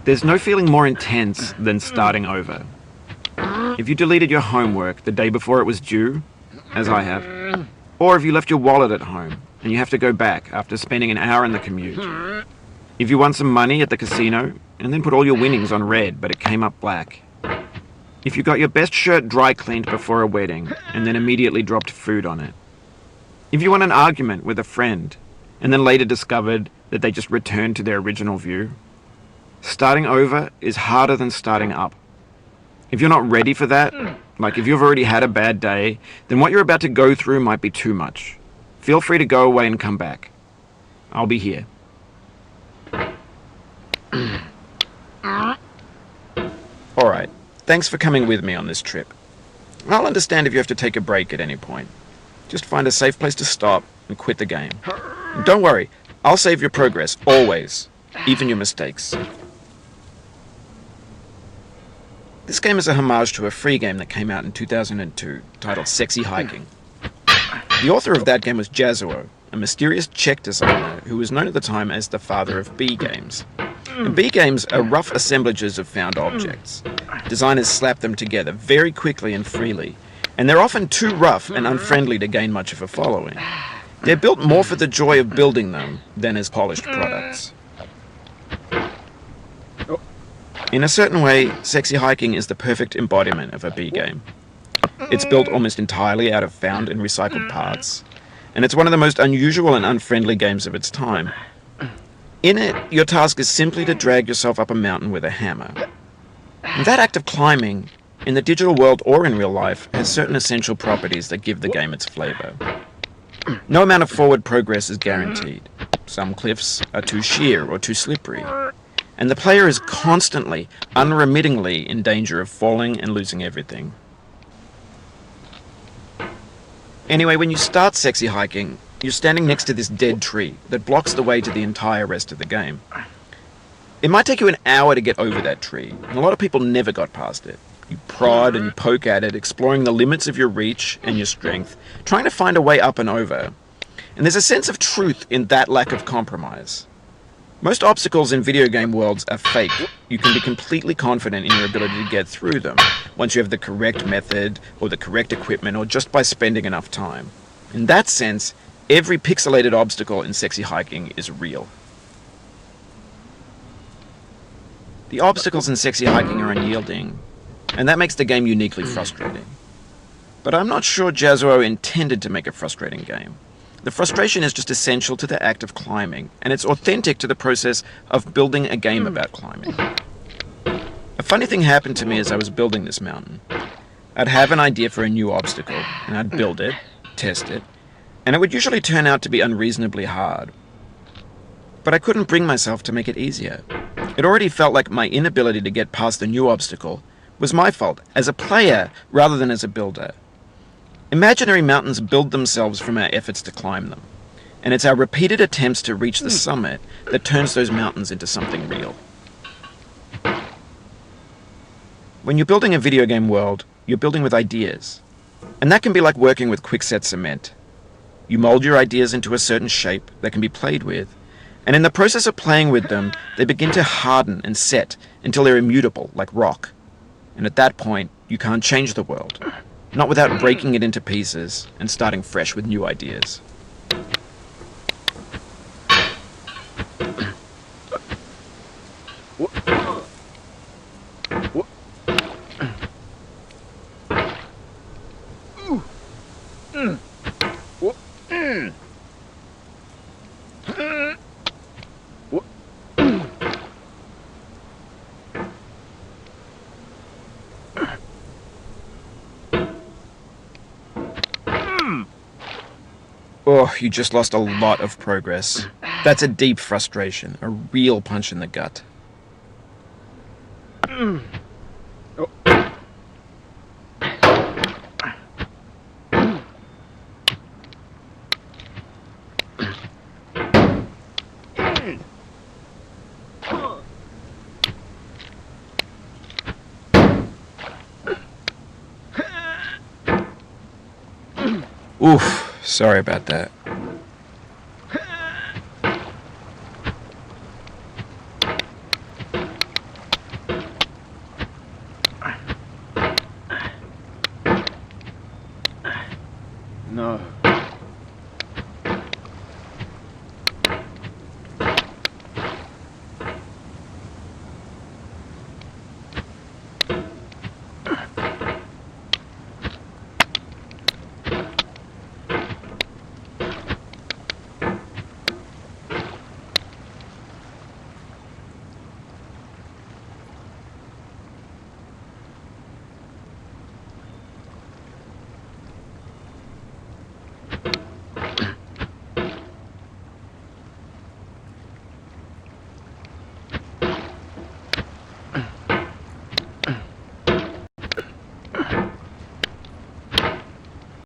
There's no feeling more intense than starting over. If you deleted your homework the day before it was due, as I have, or if you left your wallet at home and you have to go back after spending an hour in the commute. If you won some money at the casino and then put all your winnings on red but it came up black. If you got your best shirt dry cleaned before a wedding and then immediately dropped food on it. If you won an argument with a friend and then later discovered that they just returned to their original view. Starting over is harder than starting up. If you're not ready for that, like if you've already had a bad day, then what you're about to go through might be too much. Feel free to go away and come back. I'll be here. Alright, thanks for coming with me on this trip. I'll understand if you have to take a break at any point. Just find a safe place to stop and quit the game. And don't worry, I'll save your progress, always, even your mistakes. This game is a homage to a free game that came out in 2002, titled Sexy Hiking. The author of that game was Jazzuo, a mysterious Czech designer who was known at the time as the father of B games. And B games are rough assemblages of found objects. Designers slap them together very quickly and freely, and they're often too rough and unfriendly to gain much of a following. They're built more for the joy of building them than as polished products. In a certain way, Sexy Hiking is the perfect embodiment of a B game. It's built almost entirely out of found and recycled parts, and it's one of the most unusual and unfriendly games of its time. In it, your task is simply to drag yourself up a mountain with a hammer. And that act of climbing, in the digital world or in real life, has certain essential properties that give the game its flavor. No amount of forward progress is guaranteed. Some cliffs are too sheer or too slippery. And the player is constantly, unremittingly in danger of falling and losing everything. Anyway, when you start Sexy Hiking, you're standing next to this dead tree that blocks the way to the entire rest of the game. It might take you an hour to get over that tree, and a lot of people never got past it. You prod and you poke at it, exploring the limits of your reach and your strength, trying to find a way up and over. And there's a sense of truth in that lack of compromise. Most obstacles in video game worlds are fake. You can be completely confident in your ability to get through them, once you have the correct method, or the correct equipment, or just by spending enough time. In that sense, every pixelated obstacle in Sexy Hiking is real. The obstacles in Sexy Hiking are unyielding, and that makes the game uniquely frustrating. But I'm not sure Jazzuo intended to make a frustrating game. The frustration is just essential to the act of climbing, and it's authentic to the process of building a game about climbing. A funny thing happened to me as I was building this mountain. I'd have an idea for a new obstacle, and I'd build it, test it, and it would usually turn out to be unreasonably hard. But I couldn't bring myself to make it easier. It already felt like my inability to get past the new obstacle was my fault, as a player rather than as a builder. Imaginary mountains build themselves from our efforts to climb them, and it's our repeated attempts to reach the summit that turns those mountains into something real. When you're building a video game world, you're building with ideas, and that can be like working with quickset cement. You mold your ideas into a certain shape that can be played with, and in the process of playing with them, they begin to harden and set until they're immutable, like rock. And at that point, you can't change the world. Not without breaking it into pieces and starting fresh with new ideas. Oh, you just lost a lot of progress. That's a deep frustration, a real punch in the gut. Oof, sorry about that. No.